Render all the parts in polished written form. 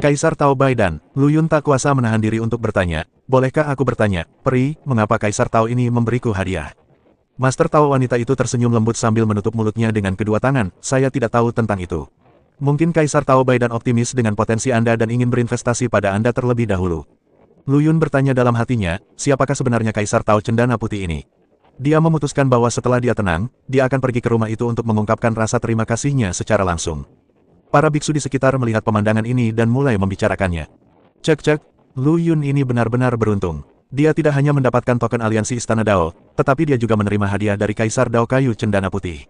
Kaisar Tao Baidan, Lu Yun tak kuasa menahan diri untuk bertanya, bolehkah aku bertanya, peri, mengapa Kaisar Tao ini memberiku hadiah? Master Tao wanita itu tersenyum lembut sambil menutup mulutnya dengan kedua tangan, saya tidak tahu tentang itu. Mungkin Kaisar Tao Baidan optimis dengan potensi Anda dan ingin berinvestasi pada Anda terlebih dahulu. Lu Yun bertanya dalam hatinya, siapakah sebenarnya Kaisar Tao Cendana Putih ini? Dia memutuskan bahwa setelah dia tenang, dia akan pergi ke rumah itu untuk mengungkapkan rasa terima kasihnya secara langsung. Para biksu di sekitar melihat pemandangan ini dan mulai membicarakannya. Cek, Lu Yun ini benar-benar beruntung. Dia tidak hanya mendapatkan token aliansi Istana Dao, tetapi dia juga menerima hadiah dari Kaisar Dao Kayu Cendana Putih.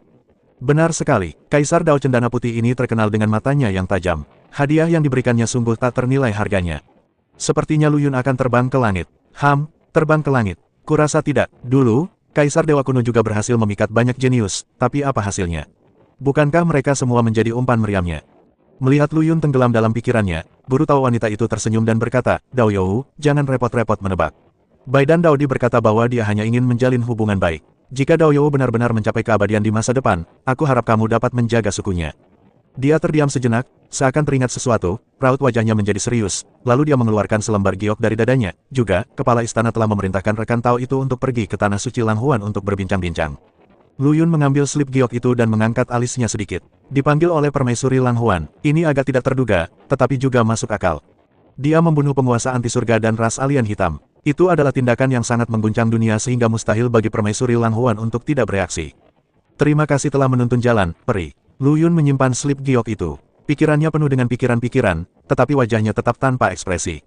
Benar sekali, Kaisar Dao Cendana Putih ini terkenal dengan matanya yang tajam. Hadiah yang diberikannya sungguh tak ternilai harganya. Sepertinya Lu Yun akan terbang ke langit. Terbang ke langit. Kurasa tidak. Dulu, Kaisar Dewa Kuno juga berhasil memikat banyak jenius, tapi apa hasilnya? Bukankah mereka semua menjadi umpan meriamnya? Melihat Lu Yun tenggelam dalam pikirannya, guru Tao wanita itu tersenyum dan berkata, Dao You, jangan repot-repot menebak. Baidan Daodi berkata bahwa dia hanya ingin menjalin hubungan baik. Jika Dao You benar-benar mencapai keabadian di masa depan, aku harap kamu dapat menjaga sukunya. Dia terdiam sejenak, seakan teringat sesuatu, raut wajahnya menjadi serius, lalu dia mengeluarkan selembar giok dari dadanya. Juga, kepala istana telah memerintahkan rekan Tao itu untuk pergi ke Tanah Suci Langhuan untuk berbincang-bincang. Lu Yun mengambil slip giok itu dan mengangkat alisnya sedikit. Dipanggil oleh Permaisuri Langhuan, ini agak tidak terduga, tetapi juga masuk akal. Dia membunuh penguasa anti surga dan ras alien hitam. Itu adalah tindakan yang sangat mengguncang dunia sehingga mustahil bagi Permaisuri Langhuan untuk tidak bereaksi. Terima kasih telah menuntun jalan, peri. Lu Yun menyimpan slip giok itu. Pikirannya penuh dengan pikiran-pikiran, tetapi wajahnya tetap tanpa ekspresi.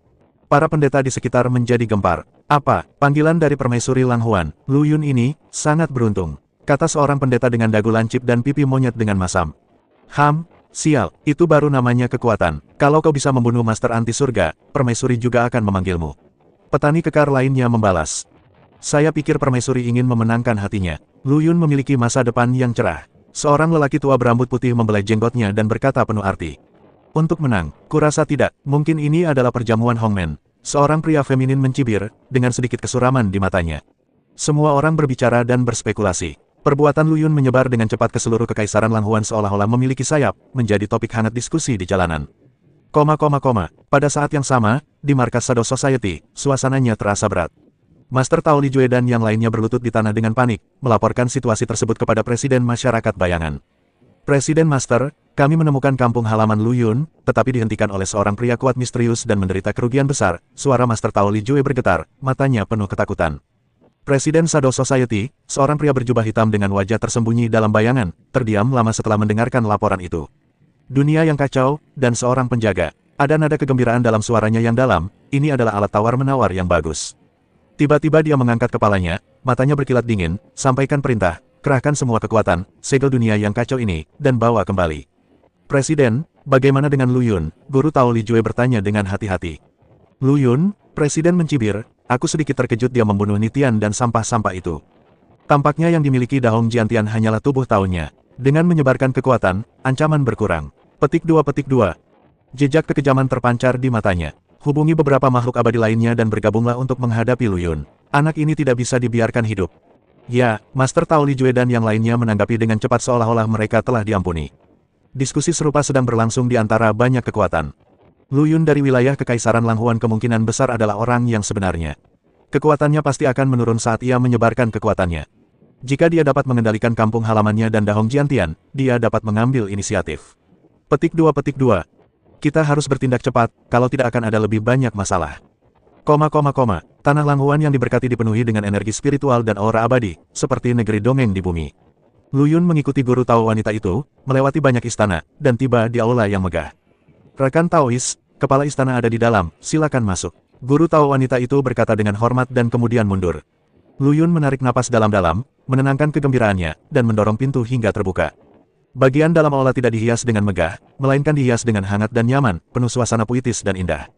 Para pendeta di sekitar menjadi gempar. Apa, panggilan dari Permaisuri Langhuan, Lu Yun ini, sangat beruntung. Kata seorang pendeta dengan dagu lancip dan pipi monyet dengan masam. Sial, itu baru namanya kekuatan. Kalau kau bisa membunuh Master Anti Surga, Permaisuri juga akan memanggilmu. Petani kekar lainnya membalas. Saya pikir Permaisuri ingin memenangkan hatinya. Lu Yun memiliki masa depan yang cerah. Seorang lelaki tua berambut putih membelai jenggotnya dan berkata penuh arti. Untuk menang, kurasa tidak, mungkin ini adalah perjamuan Hongmen. Seorang pria feminin mencibir, dengan sedikit kesuraman di matanya. Semua orang berbicara dan berspekulasi. Perbuatan Lu Yun menyebar dengan cepat ke seluruh kekaisaran Langhuan seolah-olah memiliki sayap, menjadi topik hangat diskusi di jalanan. Pada saat yang sama, di markas Shadow Society, suasananya terasa berat. Master Tao Li Jue dan yang lainnya berlutut di tanah dengan panik, melaporkan situasi tersebut kepada Presiden Masyarakat Bayangan. Presiden Master, kami menemukan kampung halaman Lu Yun, tetapi dihentikan oleh seorang pria kuat misterius dan menderita kerugian besar. Suara Master Tao Li Jue bergetar, matanya penuh ketakutan. Presiden Shadow Society, seorang pria berjubah hitam dengan wajah tersembunyi dalam bayangan, terdiam lama setelah mendengarkan laporan itu. Dunia yang kacau, dan seorang penjaga. Ada nada kegembiraan dalam suaranya yang dalam, ini adalah alat tawar-menawar yang bagus. Tiba-tiba dia mengangkat kepalanya, matanya berkilat dingin, sampaikan perintah, kerahkan semua kekuatan, segel dunia yang kacau ini, dan bawa kembali. Presiden, bagaimana dengan Lu Yun? Guru Tao Li Jue bertanya dengan hati-hati. Lu Yun, Presiden mencibir, aku sedikit terkejut dia membunuh Nitian dan sampah-sampah itu. Tampaknya yang dimiliki Dahong Jiantian hanyalah tubuh Taonya. Dengan menyebarkan kekuatan, ancaman berkurang. Petik 2. Jejak kekejaman terpancar di matanya. Hubungi beberapa makhluk abadi lainnya dan bergabunglah untuk menghadapi Lu Yun. Anak ini tidak bisa dibiarkan hidup. Ya, Master Tao Li Jue dan yang lainnya menanggapi dengan cepat seolah-olah mereka telah diampuni. Diskusi serupa sedang berlangsung di antara banyak kekuatan. Lu Yun dari wilayah Kekaisaran Langhuan kemungkinan besar adalah orang yang sebenarnya. Kekuatannya pasti akan menurun saat ia menyebarkan kekuatannya. Jika dia dapat mengendalikan kampung halamannya dan Dahong Jiantian, dia dapat mengambil inisiatif. Petik 2. Kita harus bertindak cepat, kalau tidak akan ada lebih banyak masalah. Tanah Langhuan yang diberkati dipenuhi dengan energi spiritual dan aura abadi, seperti negeri dongeng di bumi. Lu Yun mengikuti guru Tao wanita itu, melewati banyak istana, dan tiba di aula yang megah. Rekan Taois, kepala istana ada di dalam, silakan masuk. Guru Tao wanita itu berkata dengan hormat dan kemudian mundur. Lu Yun menarik napas dalam-dalam, menenangkan kegembiraannya, dan mendorong pintu hingga terbuka. Bagian dalam aula tidak dihias dengan megah, melainkan dihias dengan hangat dan nyaman, penuh suasana puitis dan indah.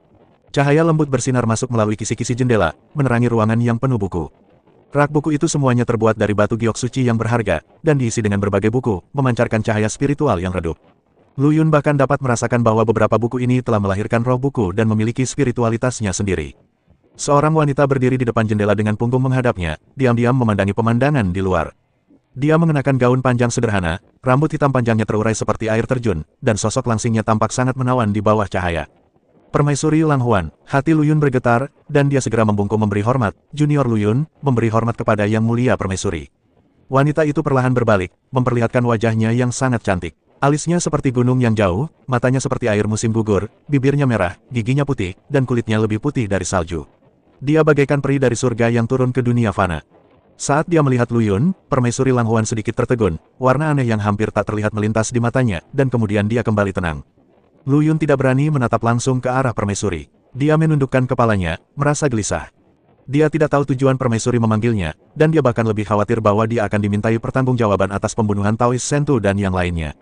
Cahaya lembut bersinar masuk melalui kisi-kisi jendela, menerangi ruangan yang penuh buku. Rak buku itu semuanya terbuat dari batu giok suci yang berharga, dan diisi dengan berbagai buku, memancarkan cahaya spiritual yang redup. Lu Yun bahkan dapat merasakan bahwa beberapa buku ini telah melahirkan roh buku dan memiliki spiritualitasnya sendiri. Seorang wanita berdiri di depan jendela dengan punggung menghadapnya, diam-diam memandangi pemandangan di luar. Dia mengenakan gaun panjang sederhana, rambut hitam panjangnya terurai seperti air terjun, dan sosok langsingnya tampak sangat menawan di bawah cahaya. Permaisuri Lang Huan, hati Lu Yun bergetar, dan dia segera membungkuk memberi hormat. Junior Lu Yun, memberi hormat kepada Yang Mulia Permaisuri. Wanita itu perlahan berbalik, memperlihatkan wajahnya yang sangat cantik. Alisnya seperti gunung yang jauh, matanya seperti air musim gugur, bibirnya merah, giginya putih, dan kulitnya lebih putih dari salju. Dia bagaikan peri dari surga yang turun ke dunia fana. Saat dia melihat Lu Yun, Permaisuri Lang Huan sedikit tertegun, warna aneh yang hampir tak terlihat melintas di matanya, dan kemudian dia kembali tenang. Lu Yun tidak berani menatap langsung ke arah Permaisuri. Dia menundukkan kepalanya, merasa gelisah. Dia tidak tahu tujuan Permaisuri memanggilnya, dan dia bahkan lebih khawatir bahwa dia akan dimintai pertanggungjawaban atas pembunuhan Taois Sentu dan yang lainnya.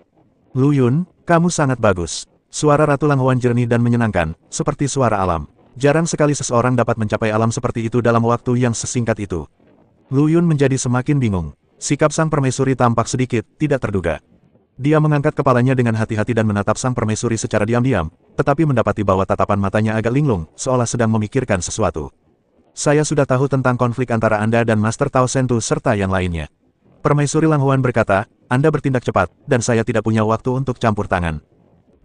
Lu Yun, kamu sangat bagus. Suara Ratu Lang Huan jernih dan menyenangkan, seperti suara alam. Jarang sekali seseorang dapat mencapai alam seperti itu dalam waktu yang sesingkat itu. Lu Yun menjadi semakin bingung. Sikap sang Permaisuri tampak sedikit tidak terduga. Dia mengangkat kepalanya dengan hati-hati dan menatap sang Permaisuri secara diam-diam, tetapi mendapati bahwa tatapan matanya agak linglung, seolah sedang memikirkan sesuatu. Saya sudah tahu tentang konflik antara Anda dan Master Tao Sentu serta yang lainnya. Permaisuri Lang Huan berkata, Anda bertindak cepat, dan saya tidak punya waktu untuk campur tangan.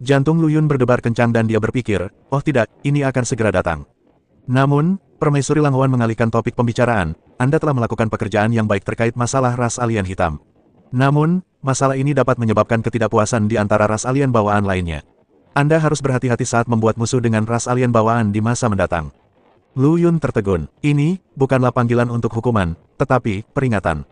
Jantung Lu Yun berdebar kencang dan dia berpikir, oh tidak, ini akan segera datang. Namun, Permaisuri Lang Huan mengalihkan topik pembicaraan, Anda telah melakukan pekerjaan yang baik terkait masalah ras alien hitam. Namun, masalah ini dapat menyebabkan ketidakpuasan di antara ras alien bawaan lainnya. Anda harus berhati-hati saat membuat musuh dengan ras alien bawaan di masa mendatang. Lu Yun tertegun. Ini bukanlah panggilan untuk hukuman, tetapi peringatan.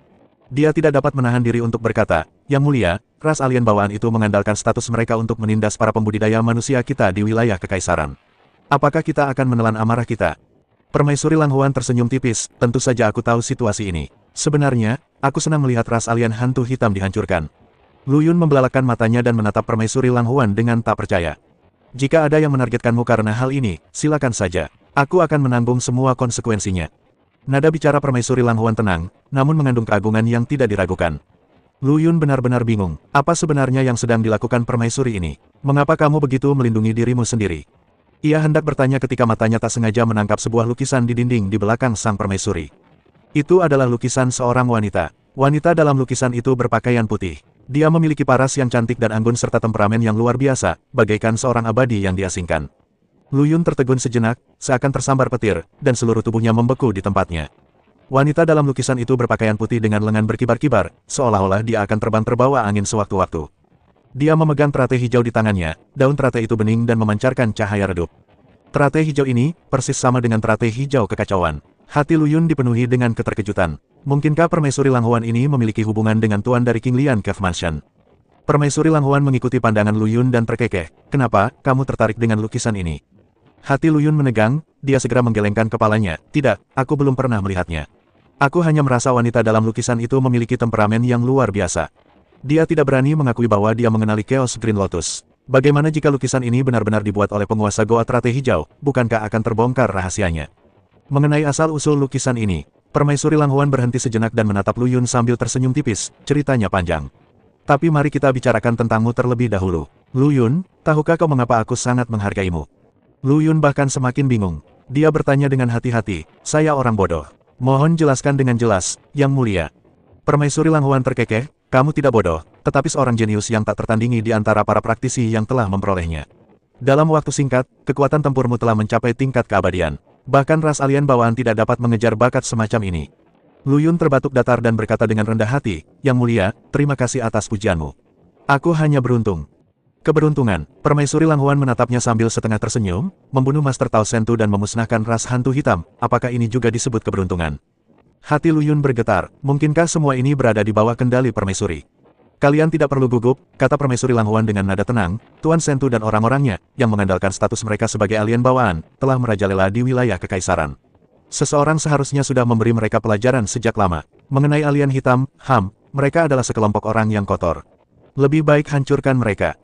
Dia tidak dapat menahan diri untuk berkata, Yang Mulia, ras alien bawaan itu mengandalkan status mereka untuk menindas para pembudidaya manusia kita di wilayah kekaisaran. Apakah kita akan menelan amarah kita? Permaisuri Lang Huan tersenyum tipis, tentu saja aku tahu situasi ini. Sebenarnya, aku senang melihat ras alien hantu hitam dihancurkan. Lu Yun membelalakan matanya dan menatap Permaisuri Lang Huan dengan tak percaya. Jika ada yang menargetkanmu karena hal ini, silakan saja. Aku akan menanggung semua konsekuensinya. Nada bicara Permaisuri Lang Huan tenang, namun mengandung keagungan yang tidak diragukan. Lu Yun benar-benar bingung. Apa sebenarnya yang sedang dilakukan Permaisuri ini? Mengapa kamu begitu melindungi dirimu sendiri? Ia hendak bertanya ketika matanya tak sengaja menangkap sebuah lukisan di dinding di belakang sang Permaisuri. Itu adalah lukisan seorang wanita. Wanita dalam lukisan itu berpakaian putih. Dia memiliki paras yang cantik dan anggun serta temperamen yang luar biasa, bagaikan seorang abadi yang diasingkan. Lu Yun tertegun sejenak, seakan tersambar petir, dan seluruh tubuhnya membeku di tempatnya. Wanita dalam lukisan itu berpakaian putih dengan lengan berkibar-kibar, seolah-olah dia akan terbang terbawa angin sewaktu-waktu. Dia memegang teratai hijau di tangannya, daun teratai itu bening dan memancarkan cahaya redup. Teratai hijau ini, persis sama dengan teratai hijau kekacauan. Hati Lu Yun dipenuhi dengan keterkejutan. Mungkinkah Permaisuri Lang Huan ini memiliki hubungan dengan tuan dari King Lian Cave Mansion? Permaisuri Lang Huan mengikuti pandangan Lu Yun dan terkekeh. Kenapa, kamu tertarik dengan lukisan ini? Hati Lu Yun menegang, dia segera menggelengkan kepalanya. Tidak, aku belum pernah melihatnya. Aku hanya merasa wanita dalam lukisan itu memiliki temperamen yang luar biasa. Dia tidak berani mengakui bahwa dia mengenali Chaos Green Lotus. Bagaimana jika lukisan ini benar-benar dibuat oleh penguasa Goa Teratai Hijau, bukankah akan terbongkar rahasianya? Mengenai asal-usul lukisan ini, Permaisuri Lang Huan berhenti sejenak dan menatap Lu Yun sambil tersenyum tipis, ceritanya panjang. Tapi mari kita bicarakan tentangmu terlebih dahulu. Lu Yun, tahukah kau mengapa aku sangat menghargaimu? Lu Yun bahkan semakin bingung. Dia bertanya dengan hati-hati, saya orang bodoh. Mohon jelaskan dengan jelas, Yang Mulia. Permaisuri Lang Huan terkekeh, kamu tidak bodoh, tetapi seorang jenius yang tak tertandingi di antara para praktisi yang telah memperolehnya. Dalam waktu singkat, kekuatan tempurmu telah mencapai tingkat keabadian. Bahkan ras alien bawaan tidak dapat mengejar bakat semacam ini. Lu Yun terbatuk datar dan berkata dengan rendah hati, Yang Mulia, terima kasih atas pujianmu. Aku hanya beruntung. Keberuntungan, Permaisuri Lang Huan menatapnya sambil setengah tersenyum, membunuh Master Tao Sentu dan memusnahkan ras hantu hitam, apakah ini juga disebut keberuntungan? Hati Lu Yun bergetar, mungkinkah semua ini berada di bawah kendali Permaisuri? Kalian tidak perlu gugup, kata Permaisuri Lang Huan dengan nada tenang, Tuan Sentu dan orang-orangnya, yang mengandalkan status mereka sebagai alien bawaan, telah merajalela di wilayah kekaisaran. Seseorang seharusnya sudah memberi mereka pelajaran sejak lama. Mengenai alien hitam, mereka adalah sekelompok orang yang kotor. Lebih baik hancurkan mereka.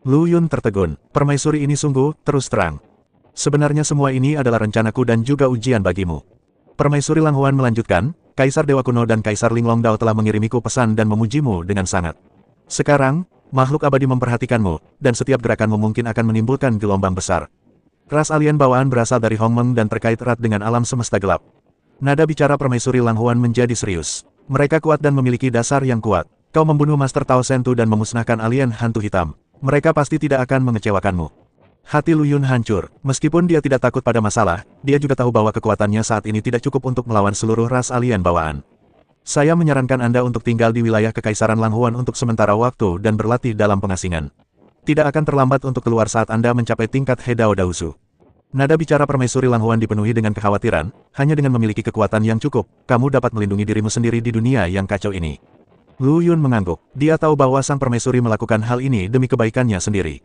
Lu Yun tertegun, Permaisuri ini sungguh, terus terang. Sebenarnya semua ini adalah rencanaku dan juga ujian bagimu. Permaisuri Lang Huan melanjutkan, Kaisar Dewa Kuno dan Kaisar Linglong Dao telah mengirimiku pesan dan memujimu dengan sangat. Sekarang, makhluk abadi memperhatikanmu, dan setiap gerakanmu mungkin akan menimbulkan gelombang besar. Ras alien bawaan berasal dari Hongmeng dan terkait erat dengan alam semesta gelap. Nada bicara Permaisuri Lang Huan menjadi serius. Mereka kuat dan memiliki dasar yang kuat. Kau membunuh Master Tao Sentu dan memusnahkan alien hantu hitam. Mereka pasti tidak akan mengecewakanmu. Hati Lu Yun hancur. Meskipun dia tidak takut pada masalah, dia juga tahu bahwa kekuatannya saat ini tidak cukup untuk melawan seluruh ras alien bawaan. Saya menyarankan Anda untuk tinggal di wilayah Kekaisaran Langhuan untuk sementara waktu dan berlatih dalam pengasingan. Tidak akan terlambat untuk keluar saat Anda mencapai tingkat Hedao Dausu. Nada bicara Permaisuri Langhuan dipenuhi dengan kekhawatiran, hanya dengan memiliki kekuatan yang cukup, kamu dapat melindungi dirimu sendiri di dunia yang kacau ini. Lu Yun mengangguk. Dia tahu bahwa sang permaisuri melakukan hal ini demi kebaikannya sendiri.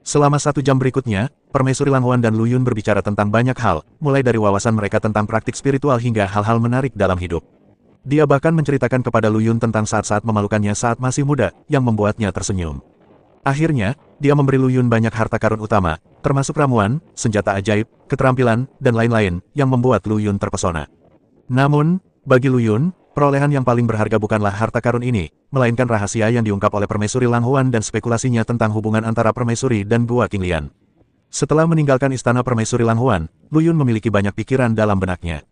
Selama 1 jam berikutnya, Permaisuri Langhuan dan Lu Yun berbicara tentang banyak hal, mulai dari wawasan mereka tentang praktik spiritual hingga hal-hal menarik dalam hidup. Dia bahkan menceritakan kepada Lu Yun tentang saat-saat memalukannya saat masih muda, yang membuatnya tersenyum. Akhirnya, dia memberi Lu Yun banyak harta karun utama, termasuk ramuan, senjata ajaib, keterampilan, dan lain-lain, yang membuat Lu Yun terpesona. Namun, bagi Lu Yun, perolehan yang paling berharga bukanlah harta karun ini, melainkan rahasia yang diungkap oleh Permaisuri Langhuan dan spekulasinya tentang hubungan antara Permaisuri dan Gua Qinglian. Setelah meninggalkan istana Permaisuri Langhuan, Lu Yun memiliki banyak pikiran dalam benaknya.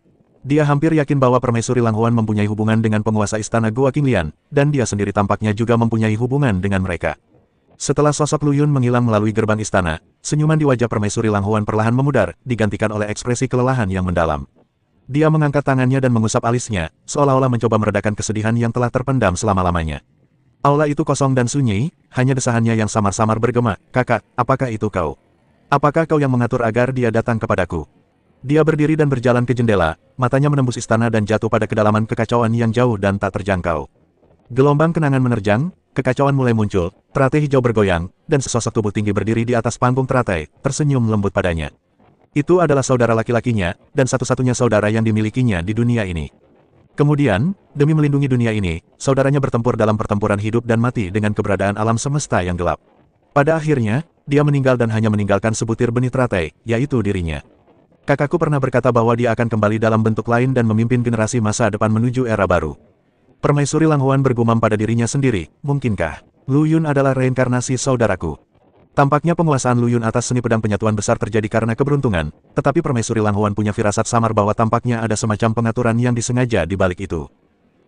Dia hampir yakin bahwa Permaisuri Langhuan mempunyai hubungan dengan penguasa istana Gua Qinglian, dan dia sendiri tampaknya juga mempunyai hubungan dengan mereka. Setelah sosok Lu Yun menghilang melalui gerbang istana, senyuman di wajah Permaisuri Langhuan perlahan memudar, digantikan oleh ekspresi kelelahan yang mendalam. Dia mengangkat tangannya dan mengusap alisnya, seolah-olah mencoba meredakan kesedihan yang telah terpendam selama-lamanya. Aula itu kosong dan sunyi, hanya desahannya yang samar-samar bergema, "Kakak, apakah itu kau? Apakah kau yang mengatur agar dia datang kepadaku?" Dia berdiri dan berjalan ke jendela, matanya menembus istana dan jatuh pada kedalaman kekacauan yang jauh dan tak terjangkau. Gelombang kenangan menerjang, kekacauan mulai muncul, teratai hijau bergoyang, dan sesosok tubuh tinggi berdiri di atas panggung teratai, tersenyum lembut padanya. Itu adalah saudara laki-lakinya, dan satu-satunya saudara yang dimilikinya di dunia ini. Kemudian, demi melindungi dunia ini, saudaranya bertempur dalam pertempuran hidup dan mati dengan keberadaan alam semesta yang gelap. Pada akhirnya, dia meninggal dan hanya meninggalkan sebutir benih teratai, yaitu dirinya. Kakakku pernah berkata bahwa dia akan kembali dalam bentuk lain dan memimpin generasi masa depan menuju era baru. Permaisuri Langhuan bergumam pada dirinya sendiri, mungkinkah Lu Yun adalah reinkarnasi saudaraku? Tampaknya penguasaan Lu Yun atas seni pedang penyatuan besar terjadi karena keberuntungan, tetapi Permaisuri Langhuan punya firasat samar bahwa tampaknya ada semacam pengaturan yang disengaja di balik itu.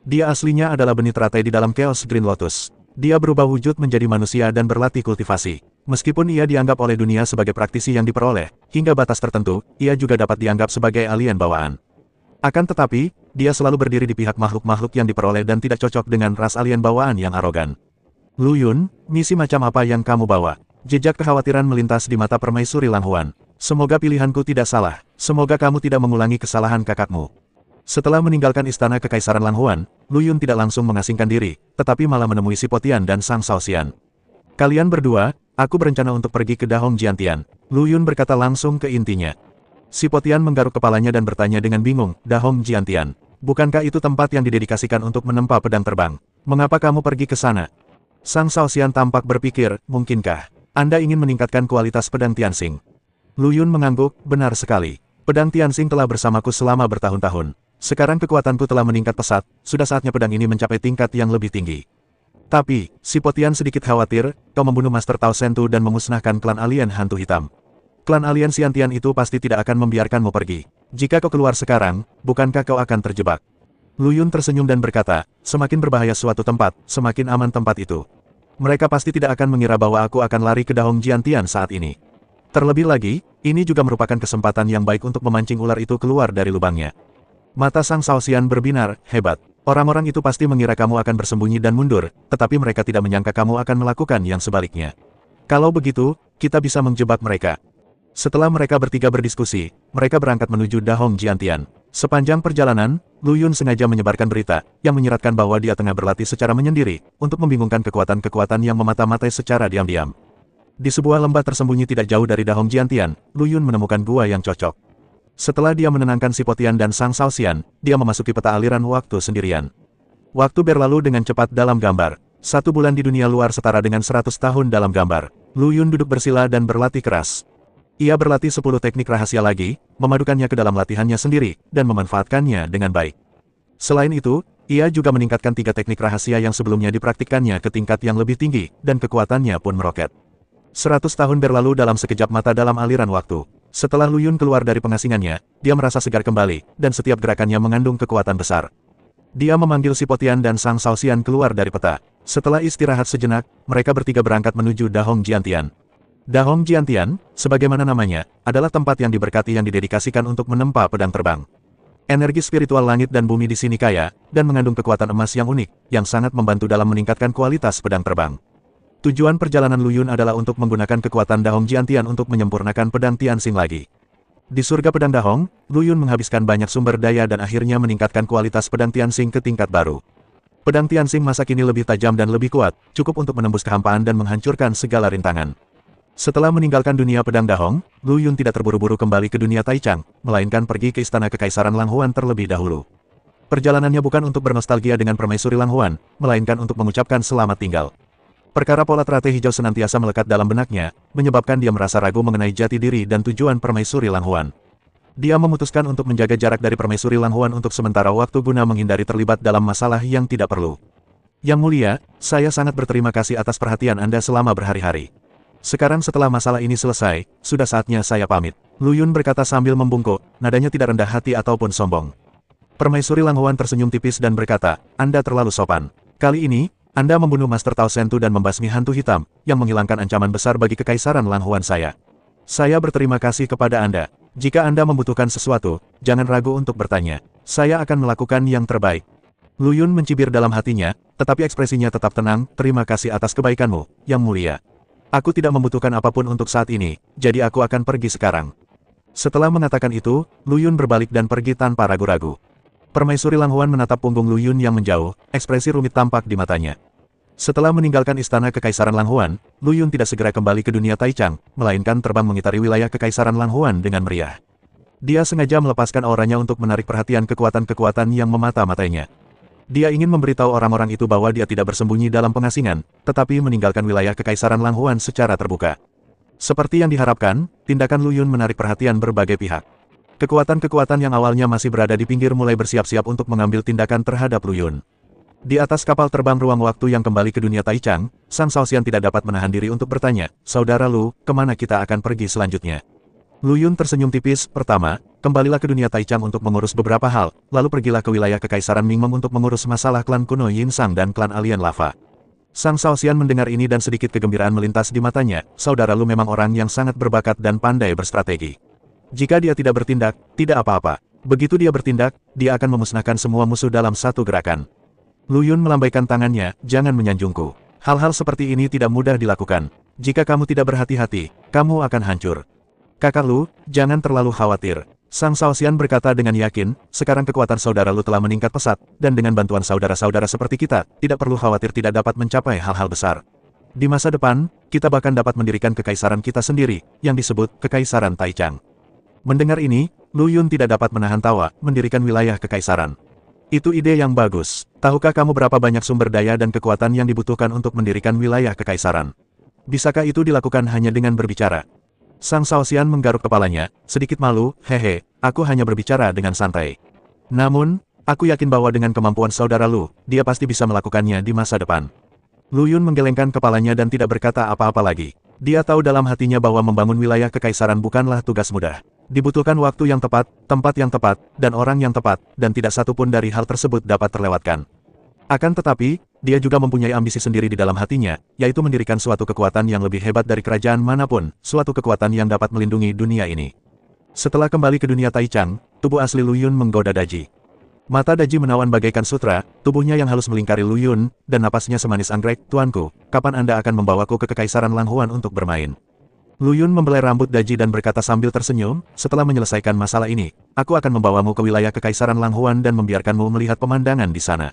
Dia aslinya adalah benih teratai di dalam Chaos Green Lotus. Dia berubah wujud menjadi manusia dan berlatih kultivasi. Meskipun ia dianggap oleh dunia sebagai praktisi yang diperoleh, hingga batas tertentu, ia juga dapat dianggap sebagai alien bawaan. Akan tetapi, dia selalu berdiri di pihak makhluk-makhluk yang diperoleh dan tidak cocok dengan ras alien bawaan yang arogan. Lu Yun, misi macam apa yang kamu bawa? Jejak kekhawatiran melintas di mata Permaisuri Langhuan. Semoga pilihanku tidak salah. Semoga kamu tidak mengulangi kesalahan kakakmu. Setelah meninggalkan istana Kekaisaran Langhuan, Lu Yun tidak langsung mengasingkan diri, tetapi malah menemui Si Potian dan Sang Shaoxian. Kalian berdua, aku berencana untuk pergi ke Dahong Jiantian. Lu Yun berkata langsung ke intinya. Si Potian menggaruk kepalanya dan bertanya dengan bingung, Dahong Jiantian. Bukankah itu tempat yang didedikasikan untuk menempa pedang terbang? Mengapa kamu pergi ke sana? Sang Shaoxian tampak berpikir, mungkinkah Anda ingin meningkatkan kualitas pedang Tianxing? Lu Yun mengangguk, benar sekali. Pedang Tianxing telah bersamaku selama bertahun-tahun. Sekarang kekuatanku telah meningkat pesat, sudah saatnya pedang ini mencapai tingkat yang lebih tinggi. Tapi, Si Potian sedikit khawatir, kau membunuh Master Tao Sentu dan memusnahkan klan alien hantu hitam. Klan alien Xiantian itu pasti tidak akan membiarkanmu pergi. Jika kau keluar sekarang, bukankah kau akan terjebak? Lu Yun tersenyum dan berkata, semakin berbahaya suatu tempat, semakin aman tempat itu. Mereka pasti tidak akan mengira bahwa aku akan lari ke Dahong Jiantian saat ini. Terlebih lagi, ini juga merupakan kesempatan yang baik untuk memancing ular itu keluar dari lubangnya. Mata Sang Shaoxian berbinar, hebat. Orang-orang itu pasti mengira kamu akan bersembunyi dan mundur, tetapi mereka tidak menyangka kamu akan melakukan yang sebaliknya. Kalau begitu, kita bisa menjebak mereka. Setelah mereka bertiga berdiskusi, mereka berangkat menuju Dahong Jiantian. Sepanjang perjalanan, Lu Yun sengaja menyebarkan berita, yang menyiratkan bahwa dia tengah berlatih secara menyendiri, untuk membingungkan kekuatan-kekuatan yang memata-matai secara diam-diam. Di sebuah lembah tersembunyi tidak jauh dari Dahong Jiantian, Lu Yun menemukan gua yang cocok. Setelah dia menenangkan Si Potian dan Sang Shaoxian, dia memasuki peta aliran waktu sendirian. Waktu berlalu dengan cepat dalam gambar. 1 bulan di dunia luar setara dengan 100 tahun dalam gambar. Lu Yun duduk bersila dan berlatih keras. Ia berlatih 10 teknik rahasia lagi, memadukannya ke dalam latihannya sendiri, dan memanfaatkannya dengan baik. Selain itu, ia juga meningkatkan 3 teknik rahasia yang sebelumnya dipraktikkannya ke tingkat yang lebih tinggi, dan kekuatannya pun meroket. 100 tahun berlalu dalam sekejap mata dalam aliran waktu. Setelah Lu Yun keluar dari pengasingannya, dia merasa segar kembali, dan setiap gerakannya mengandung kekuatan besar. Dia memanggil Si Potian dan Sang Shaoxian keluar dari peta. Setelah istirahat sejenak, mereka bertiga berangkat menuju Dahong Jiantian. Dahong Jiantian, sebagaimana namanya, adalah tempat yang diberkati yang didedikasikan untuk menempa pedang terbang. Energi spiritual langit dan bumi di sini kaya, dan mengandung kekuatan emas yang unik, yang sangat membantu dalam meningkatkan kualitas pedang terbang. Tujuan perjalanan Lu Yun adalah untuk menggunakan kekuatan Dahong Jiantian untuk menyempurnakan pedang Tianxing lagi. Di surga pedang Dahong, Lu Yun menghabiskan banyak sumber daya dan akhirnya meningkatkan kualitas pedang Tianxing ke tingkat baru. Pedang Tianxing masa kini lebih tajam dan lebih kuat, cukup untuk menembus kehampaan dan menghancurkan segala rintangan. Setelah meninggalkan dunia pedang Dahong, Lu Yun tidak terburu-buru kembali ke dunia Taichang, melainkan pergi ke istana Kekaisaran Lang Huan terlebih dahulu. Perjalanannya bukan untuk bernostalgia dengan permaisuri Lang Huan, melainkan untuk mengucapkan selamat tinggal. Perkara pola teratai hijau senantiasa melekat dalam benaknya, menyebabkan dia merasa ragu mengenai jati diri dan tujuan permaisuri Lang Huan. Dia memutuskan untuk menjaga jarak dari permaisuri Lang Huan untuk sementara waktu guna menghindari terlibat dalam masalah yang tidak perlu. Yang mulia, saya sangat berterima kasih atas perhatian Anda selama berhari-hari. Sekarang setelah masalah ini selesai, sudah saatnya saya pamit. Lu Yun berkata sambil membungkuk, nadanya tidak rendah hati ataupun sombong. Permaisuri Lang Huan tersenyum tipis dan berkata, Anda terlalu sopan. Kali ini, Anda membunuh Master Tao Sentu dan membasmi hantu hitam, yang menghilangkan ancaman besar bagi Kekaisaran Lang Huan saya. Saya berterima kasih kepada Anda. Jika Anda membutuhkan sesuatu, jangan ragu untuk bertanya. Saya akan melakukan yang terbaik. Lu Yun mencibir dalam hatinya, tetapi ekspresinya tetap tenang, terima kasih atas kebaikanmu, Yang Mulia. Aku tidak membutuhkan apapun untuk saat ini, jadi aku akan pergi sekarang. Setelah mengatakan itu, Lu Yun berbalik dan pergi tanpa ragu-ragu. Permaisuri Lang Huan menatap punggung Lu Yun yang menjauh, ekspresi rumit tampak di matanya. Setelah meninggalkan istana Kekaisaran Lang Huan, Lu Yun tidak segera kembali ke dunia Taichang, melainkan terbang mengitari wilayah Kekaisaran Lang Huan dengan meriah. Dia sengaja melepaskan auranya untuk menarik perhatian kekuatan-kekuatan yang memata-matainya. Dia ingin memberitahu orang-orang itu bahwa dia tidak bersembunyi dalam pengasingan, tetapi meninggalkan wilayah Kekaisaran Lang Huan secara terbuka. Seperti yang diharapkan, tindakan Lu Yun menarik perhatian berbagai pihak. Kekuatan-kekuatan yang awalnya masih berada di pinggir mulai bersiap-siap untuk mengambil tindakan terhadap Lu Yun. Di atas kapal terbang ruang waktu yang kembali ke dunia Taichang, Sang Shaoxian tidak dapat menahan diri untuk bertanya, Saudara Lu, kemana kita akan pergi selanjutnya? Lu Yun tersenyum tipis, pertama, kembalilah ke dunia Taichang untuk mengurus beberapa hal, lalu pergilah ke wilayah Kekaisaran Mingmeng untuk mengurus masalah klan kuno Yin Sang dan klan alien lava. Sang Shaoxian mendengar ini dan sedikit kegembiraan melintas di matanya, Saudara Lu memang orang yang sangat berbakat dan pandai berstrategi. Jika dia tidak bertindak, tidak apa-apa. Begitu dia bertindak, dia akan memusnahkan semua musuh dalam satu gerakan. Lu Yun melambaikan tangannya, jangan menyanjungku. Hal-hal seperti ini tidak mudah dilakukan. Jika kamu tidak berhati-hati, kamu akan hancur. Kakak Lu, jangan terlalu khawatir. Sang Shaoxian berkata dengan yakin, sekarang kekuatan saudara Lu telah meningkat pesat, dan dengan bantuan saudara-saudara seperti kita, tidak perlu khawatir tidak dapat mencapai hal-hal besar. Di masa depan, kita bahkan dapat mendirikan kekaisaran kita sendiri, yang disebut Kekaisaran Taichang. Mendengar ini, Lu Yun tidak dapat menahan tawa, mendirikan wilayah kekaisaran. Itu ide yang bagus. Tahukah kamu berapa banyak sumber daya dan kekuatan yang dibutuhkan untuk mendirikan wilayah kekaisaran? Bisakah itu dilakukan hanya dengan berbicara? Sang Shaoxian menggaruk kepalanya, sedikit malu, hehe, aku hanya berbicara dengan santai. Namun, aku yakin bahwa dengan kemampuan saudara Lu, dia pasti bisa melakukannya di masa depan. Lu Yun menggelengkan kepalanya dan tidak berkata apa-apa lagi. Dia tahu dalam hatinya bahwa membangun wilayah kekaisaran bukanlah tugas mudah. Dibutuhkan waktu yang tepat, tempat yang tepat, dan orang yang tepat, dan tidak satu pun dari hal tersebut dapat terlewatkan. Akan tetapi, dia juga mempunyai ambisi sendiri di dalam hatinya, yaitu mendirikan suatu kekuatan yang lebih hebat dari kerajaan manapun, suatu kekuatan yang dapat melindungi dunia ini. Setelah kembali ke dunia Taichang, tubuh asli Lu Yun menggoda Daji. Mata Daji menawan bagaikan sutra, tubuhnya yang halus melingkari Lu Yun, dan napasnya semanis anggrek, Tuanku, kapan Anda akan membawaku ke Kekaisaran Lang Huan untuk bermain? Lu Yun membelai rambut Daji dan berkata sambil tersenyum, setelah menyelesaikan masalah ini, aku akan membawamu ke wilayah Kekaisaran Lang Huan dan membiarkanmu melihat pemandangan di sana.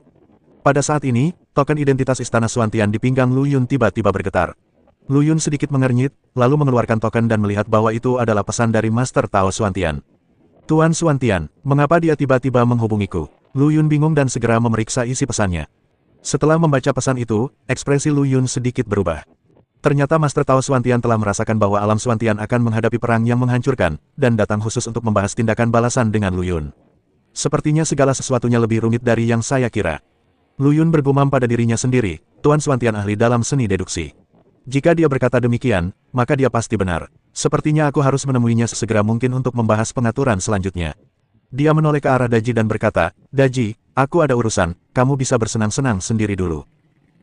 Pada saat ini, token identitas Istana Xuantian di pinggang Lu Yun tiba-tiba bergetar. Lu Yun sedikit mengernyit, lalu mengeluarkan token dan melihat bahwa itu adalah pesan dari Master Tao Xuantian. Tuan Xuantian, mengapa dia tiba-tiba menghubungiku? Lu Yun bingung dan segera memeriksa isi pesannya. Setelah membaca pesan itu, ekspresi Lu Yun sedikit berubah. Ternyata Master Tao Xuantian telah merasakan bahwa alam Xuantian akan menghadapi perang yang menghancurkan, dan datang khusus untuk membahas tindakan balasan dengan Lu Yun. Sepertinya segala sesuatunya lebih rumit dari yang saya kira. Lu Yun bergumam pada dirinya sendiri, Tuan Xuantian ahli dalam seni deduksi. Jika dia berkata demikian, maka dia pasti benar. Sepertinya aku harus menemuinya sesegera mungkin untuk membahas pengaturan selanjutnya. Dia menoleh ke arah Daji dan berkata, Daji, aku ada urusan, kamu bisa bersenang-senang sendiri dulu.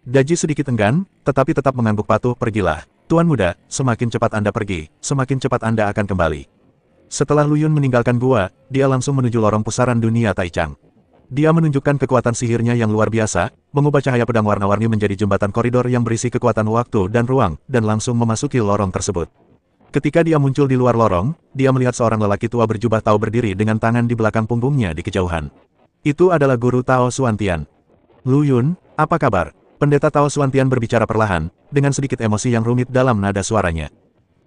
Daji sedikit enggan, tetapi tetap mengangguk patuh, pergilah. Tuan muda, semakin cepat Anda pergi, semakin cepat Anda akan kembali. Setelah Lu Yun meninggalkan gua, dia langsung menuju lorong pusaran dunia Taichang. Dia menunjukkan kekuatan sihirnya yang luar biasa, mengubah cahaya pedang warna-warni menjadi jembatan koridor yang berisi kekuatan waktu dan ruang, dan langsung memasuki lorong tersebut. Ketika dia muncul di luar lorong, dia melihat seorang lelaki tua berjubah Tao berdiri dengan tangan di belakang punggungnya di kejauhan. Itu adalah Guru Tao Xuantian. Lu Yun, apa kabar? Pendeta Tao Xuantian berbicara perlahan, dengan sedikit emosi yang rumit dalam nada suaranya.